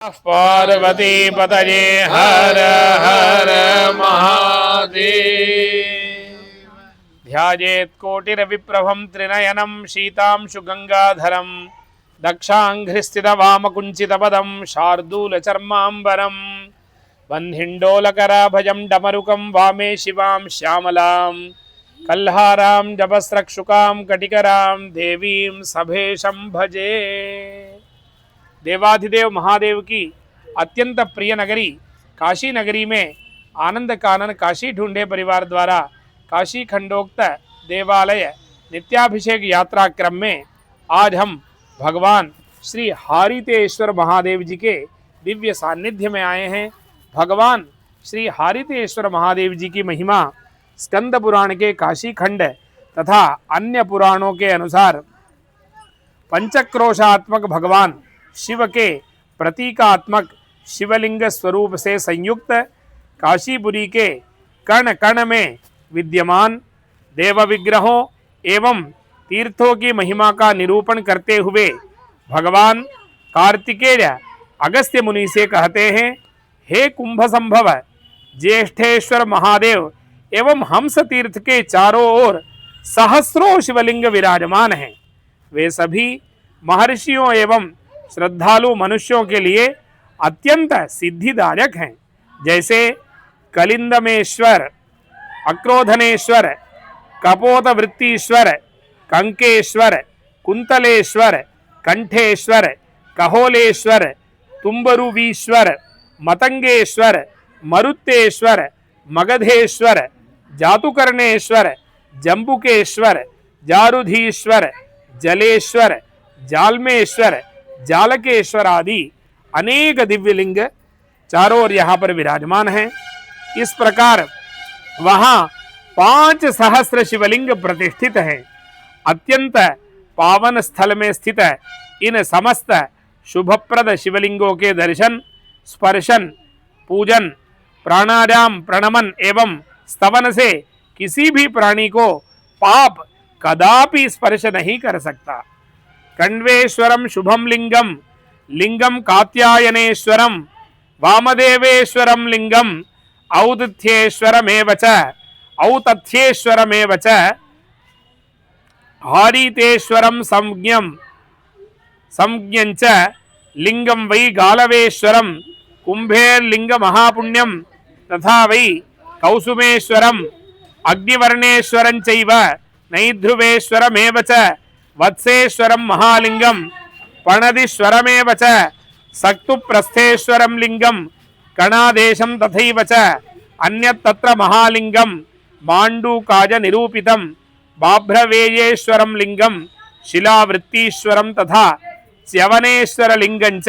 पार्वती पतये हर हर महादेव। ध्यायेत् कोटिरविप्रभं त्रिनयनं शीतांशु गंगाधरं दक्षाङ्घ्रिस्थितवामकुञ्चितपदं शार्दूलचर्माम्बरं वह्निण्डोलकराभजं डमरुकं वामे शिवां श्यामलां कल्हारां जपस्रक्षुकां कटिकरां देवीं सभेशं भजे। देवाधिदेव महादेव की अत्यंत प्रिय नगरी काशी नगरी में आनंद कानन काशी ढूंढे परिवार द्वारा काशी खंडोक्त देवालय नित्याभिषेक यात्रा क्रम में आज हम भगवान श्री हारितेश्वर महादेव जी के दिव्य सानिध्य में आए हैं। भगवान श्री हारितेश्वर महादेव जी की महिमा स्कंद पुराण के काशी खंड तथा अन्य पुराणों के अनुसार पंचक्रोशात्मक भगवान शिव के प्रतीकात्मक शिवलिंग स्वरूप से संयुक्त काशीपुरी के कण कण में विद्यमान देव विग्रहों एवं तीर्थों की महिमा का निरूपण करते हुए भगवान कार्तिकेय अगस्त्य मुनि से कहते हैं, हे कुंभ संभव ज्येष्ठेश्वर महादेव एवं हंस तीर्थ के चारों ओर सहस्रों शिवलिंग विराजमान हैं। वे सभी महर्षियों एवं श्रद्धालु मनुष्यों के लिए अत्यंत सिद्धिदायक हैं। जैसे कलिंदमेश्वर, अक्रोधनेश्वर, कपोतवृत्तीश्वर, कंकेश्वर, कुंतलेश्वर, कंठेश्वर, कहोलेश्वर, तुम्बरुवीश्वर, मतंगेश्वर, मरुत्तेश्वर, मगधेश्वर, जातुकर्णेश्वर, जंबुकेश्वर, जारुधीश्वर, जलेश्वर, जालमेश्वर, जालकेश्वर आदि अनेक दिव्यलिंग चारों ओर यहाँ पर विराजमान हैं। इस प्रकार वहाँ 5 सहस्र शिवलिंग प्रतिष्ठित हैं। अत्यंत पावन स्थल में स्थित इन समस्त शुभप्रद शिवलिंगों के दर्शन, स्पर्शन, पूजन, प्राणायाम, प्रणमन एवं स्तवन से किसी भी प्राणी को पाप कदापि स्पर्श नहीं कर सकता। कण्वेश्वरम शुभम लिंगम लिंगम कात्यायनेश्वरम वामदेवेश्वरम लिंगम औदथ्येश्वरमेव च औतथ्येश्वरमेव च हारितेश्वरम संज्ञं च लिंगम वै गालवेश्वरम कुंभेर्लिंग महापुण्यम तथा वै कौसुमेश्वरम अग्निवर्णेश्वरं चैव नैध्रुवेश्वरमेव च वत्सेश्वरं महालिंगम पणदीश्वरमेव च सक्तुप्रस्थेश्वरं लिंगम कणादेशं तथैव च अन्यत्र महालिंगम मांडूकाज निरूपितं बाभ्रवेयेश्वरं लिंगम शिलावृत्तीश्वरं तथा च्यवनेश्वर लिंगं च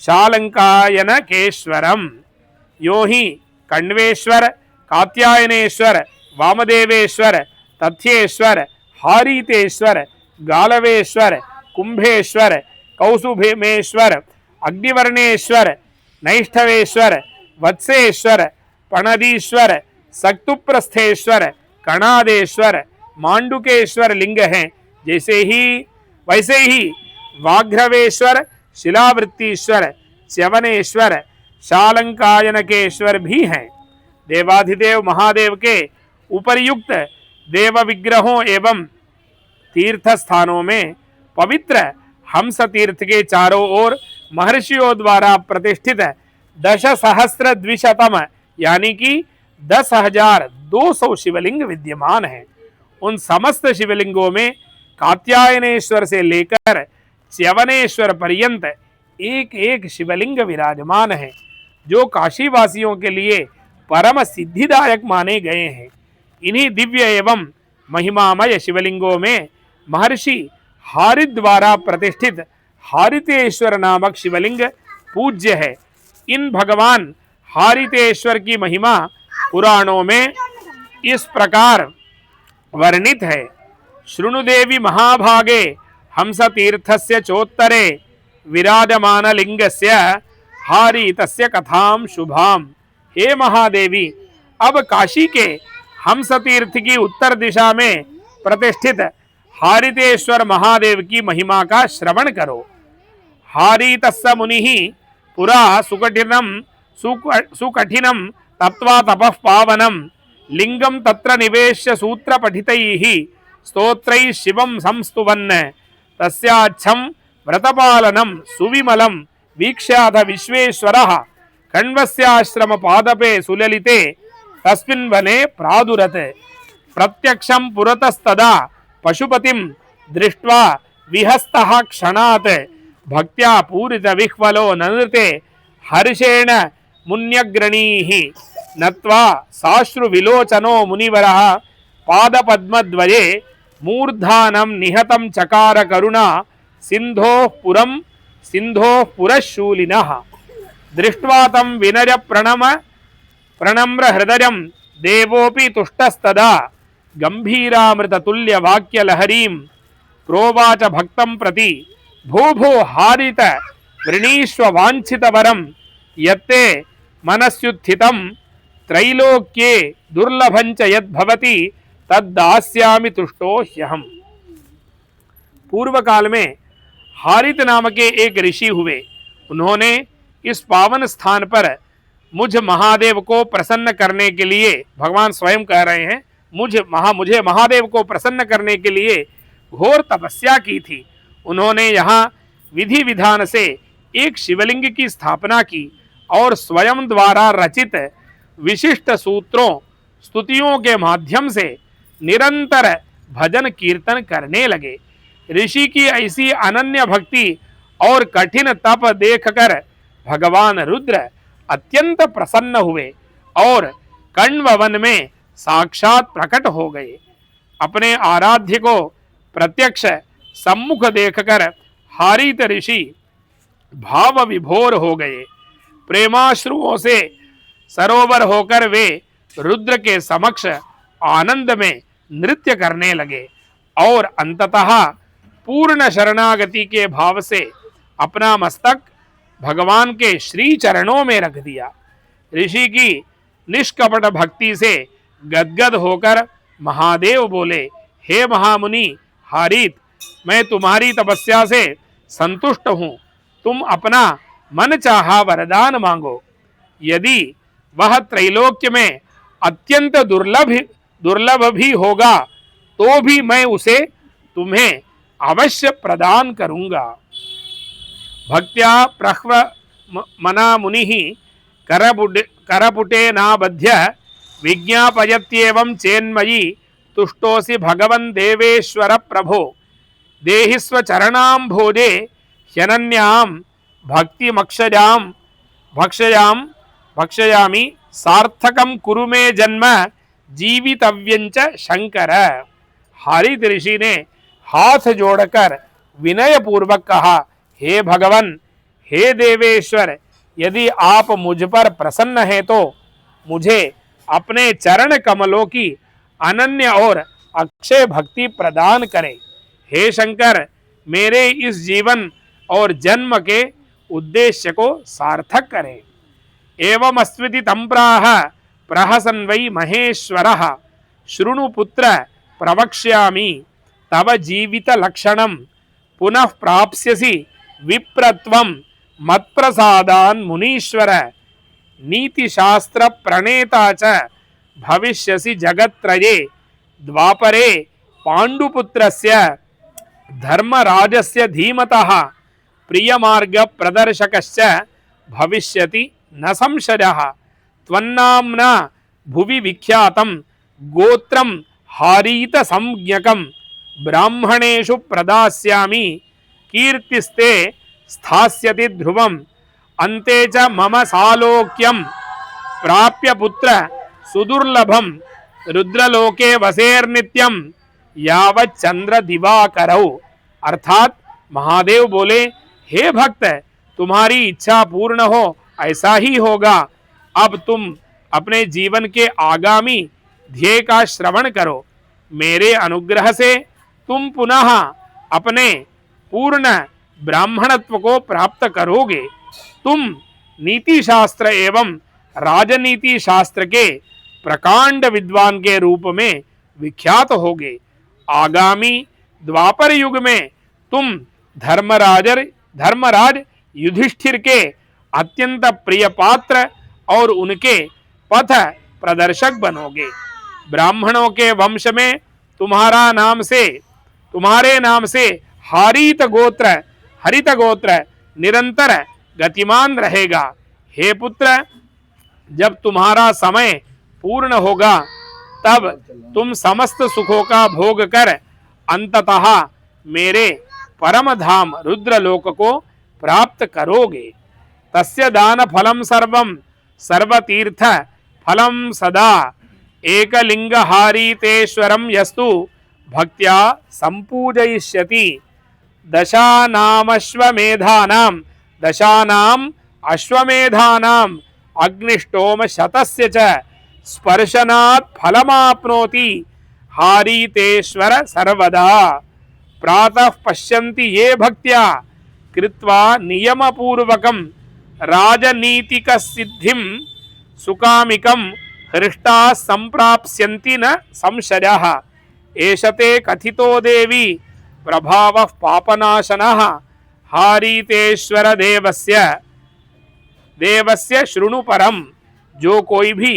शालंकायनकेश्वरम। यो हि कण्वेश्वर, कात्यायनेश्वर, वामदेवेश्वर, तथ्येश्वर, हारितेश्वर, गालवेश्वर, कुंभेश्वर, कौसुभेमेश्वर, अग्निवर्णेश्वर, नैष्ठवेश्वर, वत्सेश्वर, पणदीश्वर, सक्तुप्रस्थेश्वर, कणादेश्वर, मांडुकेश्वर लिंग हैं। वैसे ही वाघ्रवेश्वर, शिलावृत्तीश्वर, च्यवनेश्वर, शालंकायनकेश्वर भी हैं। देवाधिदेव महादेव के उपर्युक्त देव विग्रहों एवं तीर्थ स्थानों में पवित्र हंस तीर्थ के चारों ओर महर्षियों द्वारा प्रतिष्ठित 10,000 यानी कि 10,200 शिवलिंग विद्यमान हैं। उन समस्त शिवलिंगों में कात्यायनेश्वर से लेकर च्यवनेश्वर पर्यंत एक एक शिवलिंग विराजमान है, जो काशीवासियों के लिए परम सिद्धिदायक माने गए हैं। इन्हीं दिव्य एवं महिमामय शिवलिंगों में महर्षि हारित द्वारा प्रतिष्ठित हारितेश्वर नामक शिवलिंग पूज्य है। इन भगवान हारितेश्वर की महिमा पुराणों में इस प्रकार वर्णित है। शृणुदेवी महाभागे हंस तीर्थस्य चोत्तरे विराजमान लिंगस्य हारितस्य कथां शुभाम। हे महादेवी, अब काशी के हंस तीर्थ की उत्तर दिशा में प्रतिष्ठित हारितेश्वर महादेव की महिमा का श्रवण करो। हारितस्य मुनिः पुरा सुकठिनं तत्वा तपः पावनं लिंगं तत्र निवेश्य सूत्र पठितैः स्तोत्रैः शिवं संस्तुवन् तस्याच्छं व्रतपालनं सुविमलं वीक्ष्याथ विश्वेश्वरः कण्वस्याश्रम पादपे सुललिते तस्मिन् वने प्रादुरत् प्रत्यक्षं पुरतस्तदा पशुपतिं दृष्ट्वा विहस्तः क्षणात् भक्त्या पूरित विह्वलो ननृते हर्षेण मुन्यग्रणीः नत्वा साश्रु विलोचनो मुनिवरः पादपद्मद्वये मूर्धानं निहतं चकार करुणा सिन्धोः पुरशूलिनः दृष्ट्वा तं विनय प्रणम्र हृदयं देवोऽपि तुष्टस्तदा गंभीरामृततुल्य वाक्य लहरीं प्रोवाच भक्तं प्रति भो भो हारित वृणीष्व वाञ्छितवरं यत्ते मनस्युत्थितं त्रैलोक्ये दुर्लभं च यद्भवति तद्दास्यामि तुष्टो ह्यहम्। पूर्व काल में हारित नाम के एक ऋषि हुए। उन्होंने इस पावन स्थान पर मुझ महादेव को प्रसन्न करने के लिए, भगवान स्वयं कह रहे हैं, मुझे महादेव को प्रसन्न करने के लिए घोर तपस्या की थी। उन्होंने यहाँ विधि विधान से एक शिवलिंग की स्थापना की और स्वयं द्वारा रचित विशिष्ट सूत्रों स्तुतियों के माध्यम से निरंतर भजन कीर्तन करने लगे। ऋषि की ऐसी अनन्य भक्ति और कठिन तप देखकर भगवान रुद्र अत्यंत प्रसन्न हुए और कण्व वन में साक्षात प्रकट हो गए। अपने आराध्य को प्रत्यक्ष सम्मुख देखकर हारित ऋषि भाव विभोर हो गए। प्रेमाश्रुओं से सरोवर होकर वे रुद्र के समक्ष आनंद में नृत्य करने लगे और अंततः पूर्ण शरणागति के भाव से अपना मस्तक भगवान के श्री चरणों में रख दिया। ऋषि की निष्कपट भक्ति से गदगद होकर महादेव बोले, हे महामुनि हारित, मैं तुम्हारी तपस्या से संतुष्ट हूँ। तुम अपना मन चाहा वरदान मांगो। यदि वह त्रैलोक्य में अत्यंत दुर्लभ भी होगा तो भी मैं उसे तुम्हें अवश्य प्रदान करूंगा। भक्त्या प्रह्व मना मुनिः करपुटे नाबध्य विज्ञापयत्येवं चेन्मयि तुष्टोसि भगवन् देवेश्वर प्रभो देहि स्वचरणाम्भोजे ह्यनन्यां भक्षयामि सार्थकं कुरु मे जन्म जीवितव्यंच शंकर। हारित ऋषि ने हाथ जोड़कर विनय पूर्वक कहा, हे भगवान, हे देवेश्वर, यदि आप मुझ पर प्रसन्न हैं तो मुझे अपने चरण कमलों की अनन्य और अक्षय भक्ति प्रदान करें। हे शंकर, मेरे इस जीवन और जन्म के उद्देश्य को सार्थक करें। एवं अस्विति तंप्राह प्रहसन वै महेश्वरः शृणु पुत्र प्रवक्ष्यामि तव जीवित लक्षणं पुनः प्राप्स्यसि विप्रत्वं मत्प्रसादान् मुनीश्वर नीतिशास्त्र प्रणेता च भविष्यसि जगत्त्रये द्वापरे पाण्डुपुत्रस्य धर्मराजस्य धीमतः प्रियमार्ग प्रदर्शकश्च भविष्यति न संशयः। त्वन्नाम्ना भुवि विख्यातं गोत्रं हारीत संज्ञकं ब्राह्मणेषु प्रदास्यामि कीर्तिस्ते स्थास्यति ध्रुवम् अन्ते च मम सालोक्यं प्राप्य पुत्र सुदुर्लभं रुद्रलोके वसेर्नित्यं यावत् चंद्र दिवाकरौ। अर्थात महादेव बोले, हे भक्त, तुम्हारी इच्छा पूर्ण हो ऐसा ही होगा। अब तुम अपने जीवन के आगामी ध्येय का श्रवण करो। मेरे अनुग्रह से तुम पुनः अपने पूर्ण ब्राह्मणत्व को प्राप्त करोगे। तुम नीति शास्त्र एवं राजनीति शास्त्र के प्रकांड विद्वान के रूप में विख्यात होगे। आगामी द्वापर युग में तुम धर्मराज युधिष्ठिर के अत्यंत प्रिय पात्र और उनके पथ प्रदर्शक बनोगे। ब्राह्मणों के वंश में तुम्हारे नाम से हरित गोत्र निरंतर गतिमान रहेगा। हे पुत्र, जब तुम्हारा समय पूर्ण होगा तब तुम समस्त सुखों का भोग कर अंततः मेरे परम धाम रुद्रलोक को प्राप्त करोगे। तस्य दान फलम सर्वम सर्वतीर्थ फलम सदा एकलिंग हारीतेश्वरम यस्तु भक्त्या संपूजयिष्यति। दशानाम अश्वमेधानाम अग्निष्टोम शतस्य च स्पर्शनात् फलमाप्नोति हारीतेश्वर सर्वदा। प्रातः पश्यन्ति ये भक्त्या कृत्वा नियमपूर्वकं राजनीतिक सिद्धिं सुकामिकं हृष्टा संप्राप्स्यन्ति न संशयः। एषते कथितो देवी प्रभावः पापनाशनः हारीतेश्वर देवस्य शृणु परम। जो कोई भी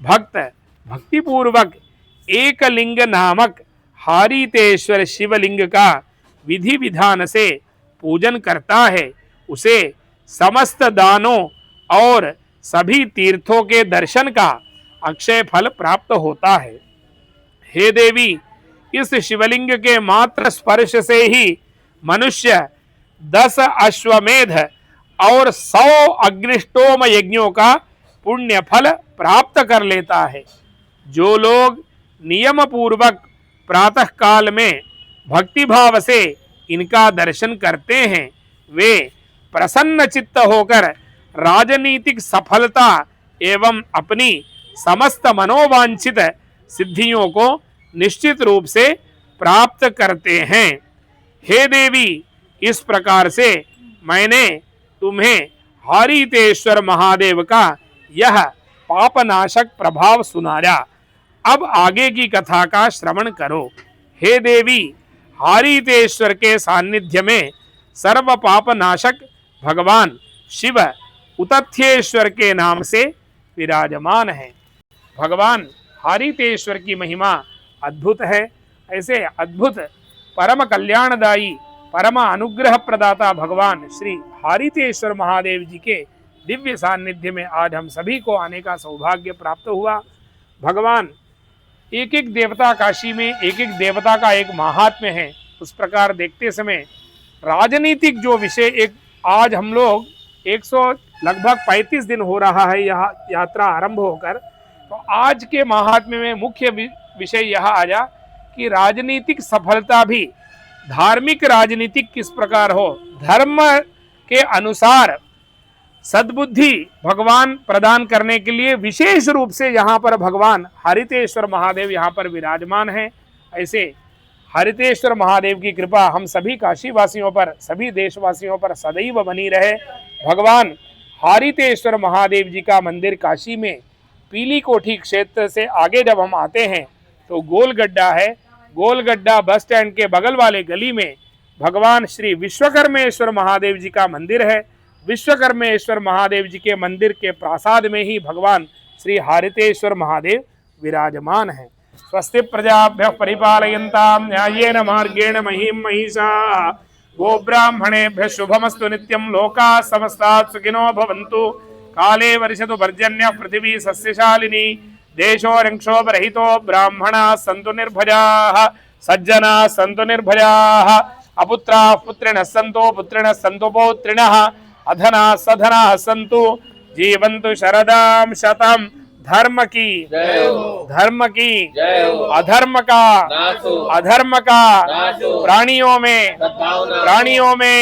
भक्त भक्तिपूर्वक एकलिंग नामक हारीतेश्वर शिवलिंग का विधि विधान से पूजन करता है उसे समस्त दानों और सभी तीर्थों के दर्शन का अक्षय फल प्राप्त होता है। हे देवी, इस शिवलिंग के मात्र स्पर्श से ही मनुष्य 10 अश्वमेध और 100 अग्निष्टोम यज्ञों का पुण्य फल प्राप्त कर लेता है। जो लोग नियम पूर्वक प्रातः काल में भक्ति भाव से इनका दर्शन करते हैं वे प्रसन्न चित्त होकर राजनीतिक सफलता एवं अपनी समस्त मनोवांछित सिद्धियों को निश्चित रूप से प्राप्त करते हैं। हे देवी, इस प्रकार से मैंने तुम्हें हारीतेश्वर महादेव का यह पापनाशक प्रभाव सुनाया। अब आगे की कथा का श्रवण करो। हे देवी, हारीतेश्वर के सानिध्य में सर्व पापनाशक भगवान शिव उतथ्येश्वर के नाम से विराजमान है। भगवान हारीतेश्वर की महिमा अद्भुत है। ऐसे अद्भुत परम कल्याणदायी परम अनुग्रह प्रदाता भगवान श्री हारीतेश्वर महादेव जी के दिव्य सानिध्य में आज हम सभी को आने का सौभाग्य प्राप्त हुआ। भगवान एक एक देवता, काशी में एक एक देवता का एक महात्म्य है। उस प्रकार देखते समय राजनीतिक जो विषय एक आज हम लोग 100 लगभग 35 दिन हो रहा है यह यात्रा आरंभ होकर, तो आज के महात्म्य में मुख्य विषय यह आया कि राजनीतिक सफलता भी धार्मिक राजनीतिक किस प्रकार हो, धर्म के अनुसार सद्बुद्धि भगवान प्रदान करने के लिए विशेष रूप से यहाँ पर भगवान हारीतेश्वर महादेव यहाँ पर विराजमान हैं। ऐसे हारीतेश्वर महादेव की कृपा हम सभी काशी वासियों पर, सभी देशवासियों पर सदैव बनी रहे। भगवान हारीतेश्वर महादेव जी का मंदिर काशी में पीली कोठी क्षेत्र से आगे जब हम आते हैं तो गोलगड्ढा है। गोलगड्ढा बस स्टैंड के बगल वाले गली में भगवान श्री विश्वकर्मेश्वर महादेव जी का मंदिर है। विश्वकर्मेश्वर महादेव जी के मंदिर के प्रासाद में ही भगवान श्री हारीतेश्वर महादेव विराजमान है। स्वस्ति प्रजाभ्यः परिपालयन्तां न्यायेन मार्गेण महीं महिषाः गोब्राह्मणेभ्यः शुभमस्तु नित्यं लोकाः समस्ताः सुखिनो भवन्तु। काले वर्षतु पर्जन्यः पृथिवी सस्यशालिनी देशोरंक्षोपरहितो ब्राह्मणाः सन्तु निर्भयाः सज्जनाः सन्तु निर्भयाः अपुत्राः पुत्रिणः सन्तु पौत्रिणः अधनाः सधनाः सन्तु जीवन्तु शरदां शतं। धर्म की अधर्म का प्राणियों में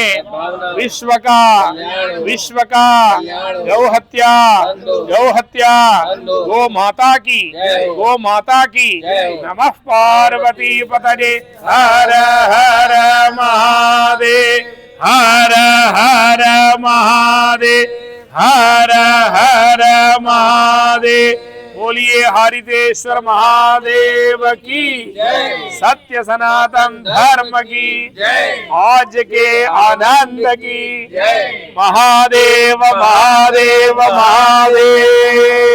विश्व का गौ हत्या गो माता की नमः पार्वती पतये। हर हर महादेव हर हर महादेव हर हर महादेव। बोलिए हरितेश्वर महादेव की सत्य सनातन धर्म की आज के आनंद की। महादेव महादेव महादेव।